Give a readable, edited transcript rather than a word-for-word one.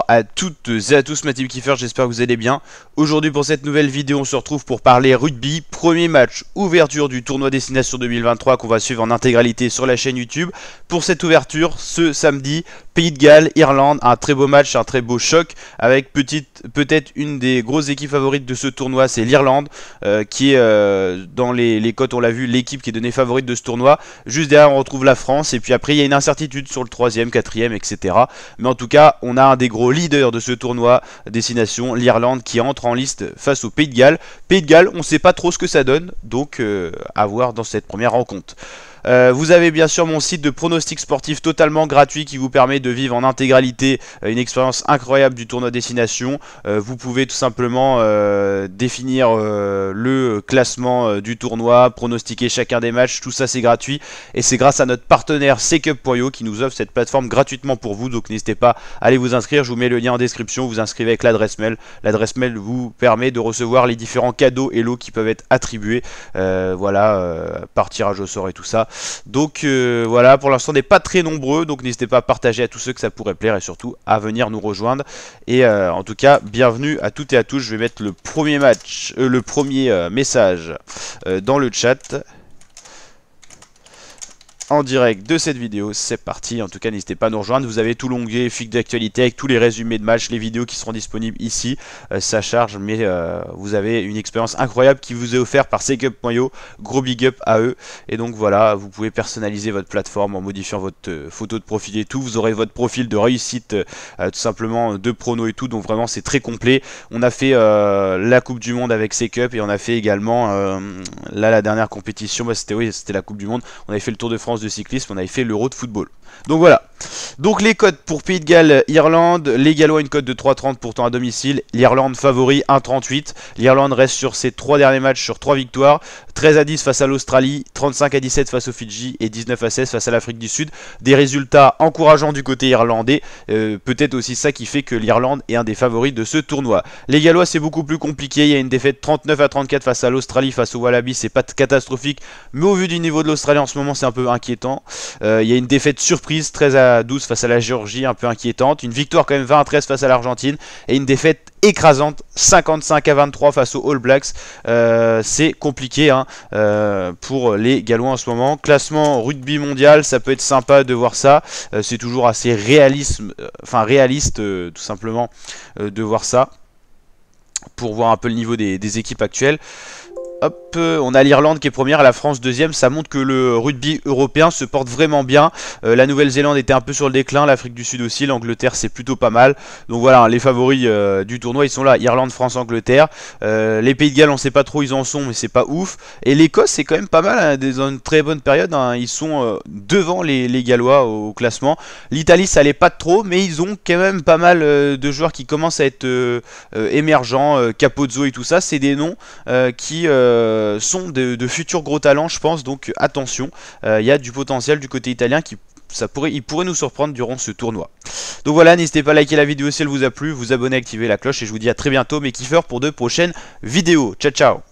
Bonjour à toutes et à tous, ma team Kiefer, j'espère que vous allez bien. Aujourd'hui pour cette nouvelle vidéo, on se retrouve pour parler rugby. Premier match, ouverture du tournoi Destination 2023 qu'on va suivre en intégralité sur la chaîne YouTube. Pour cette ouverture, ce samedi, Pays de Galles, Irlande, un très beau match, un très beau choc avec peut-être une des grosses équipes favorites de ce tournoi, c'est l'Irlande, qui est dans les cotes, on l'a vu, l'équipe qui est donnée favorite de ce tournoi. Juste derrière, on retrouve la France et puis après, il y a une incertitude sur le 3e, 4e, etc. Mais en tout cas, on a un des gros leaders de ce tournoi Destination, l'Irlande, qui entre en liste face au Pays de Galles. Pays de Galles, on ne sait pas trop ce que ça donne, donc à voir dans cette première rencontre. Vous avez bien sûr mon site de pronostics sportifs totalement gratuit qui vous permet de vivre en intégralité une expérience incroyable du tournoi Destination. Vous pouvez tout simplement définir le classement du tournoi, pronostiquer chacun des matchs, tout ça c'est gratuit et c'est grâce à notre partenaire Secup.io qui nous offre cette plateforme gratuitement pour vous, donc n'hésitez pas à aller vous inscrire, je vous mets le lien en description, vous inscrivez avec l'adresse mail. L'adresse mail vous permet de recevoir les différents cadeaux et lots qui peuvent être attribués, par tirage au sort et tout ça. Donc voilà, pour l'instant on n'est pas très nombreux, donc n'hésitez pas à partager à tous ceux que ça pourrait plaire et surtout à venir nous rejoindre. Et en tout cas, bienvenue à toutes et à tous. Je vais mettre le premier match, le premier message dans le chat en direct de cette vidéo. C'est parti. En tout cas, n'hésitez pas à nous rejoindre. Vous avez tout l'onglet fil d'actualité avec tous les résumés de matchs, les vidéos qui seront disponibles ici. Ça charge, mais vous avez une expérience incroyable qui vous est offerte par Secup.io. Gros big up à eux. Et donc voilà, vous pouvez personnaliser votre plateforme en modifiant votre photo de profil et tout. Vous aurez votre profil de réussite, tout simplement de prono et tout. Donc vraiment, c'est très complet. On a fait la Coupe du Monde avec Secup et on a fait également là la dernière compétition. Bah, c'était la Coupe du Monde. On avait fait le Tour de France de cyclisme, on avait fait l'Euro de football. Donc voilà. Donc les cotes pour Pays de Galles, Irlande, les Gallois une cote de 3,30 pourtant à domicile, l'Irlande favori 1,38. L'Irlande reste sur ses 3 derniers matchs sur 3 victoires, 13 à 10 face à l'Australie, 35 à 17 face aux Fidji et 19 à 16 face à l'Afrique du Sud. Des résultats encourageants du côté irlandais, peut-être aussi ça qui fait que l'Irlande est un des favoris de ce tournoi. Les Gallois c'est beaucoup plus compliqué, il y a une défaite 39 à 34 face à l'Australie, face aux Wallabies, c'est pas catastrophique, mais au vu du niveau de l'Australie en ce moment c'est un peu inquiétant. Il y a une défaite surprise 13 à 12 face à la Géorgie, un peu inquiétante, une victoire quand même 20 à 13 face à l'Argentine et une défaite écrasante 55 à 23 face aux All Blacks. C'est compliqué hein, pour les Gallois en ce moment. Classement rugby mondial, ça peut être sympa de voir ça, c'est toujours assez réaliste tout simplement de voir ça pour voir un peu le niveau des équipes actuelles. Hop, on a l'Irlande qui est première, la France deuxième, ça montre que le rugby européen se porte vraiment bien. La Nouvelle-Zélande était un peu sur le déclin, l'Afrique du Sud aussi, l'Angleterre c'est plutôt pas mal. Donc voilà, les favoris du tournoi ils sont là, Irlande, France, Angleterre. Les Pays de Galles on sait pas trop où ils en sont mais c'est pas ouf. Et l'Écosse c'est quand même pas mal, hein, dans une très bonne période, hein. Ils sont devant les Gallois au classement. L'Italie ça allait pas trop mais ils ont quand même pas mal de joueurs qui commencent à être émergents, Capozzo et tout ça, c'est des noms qui sont de futurs gros talents je pense, donc attention, il y a du potentiel du côté italien qui il pourrait nous surprendre durant ce tournoi. Donc voilà, n'hésitez pas à liker la vidéo si elle vous a plu, vous abonner, activer la cloche et je vous dis à très bientôt mes kiffeurs pour de prochaines vidéos. Ciao ciao.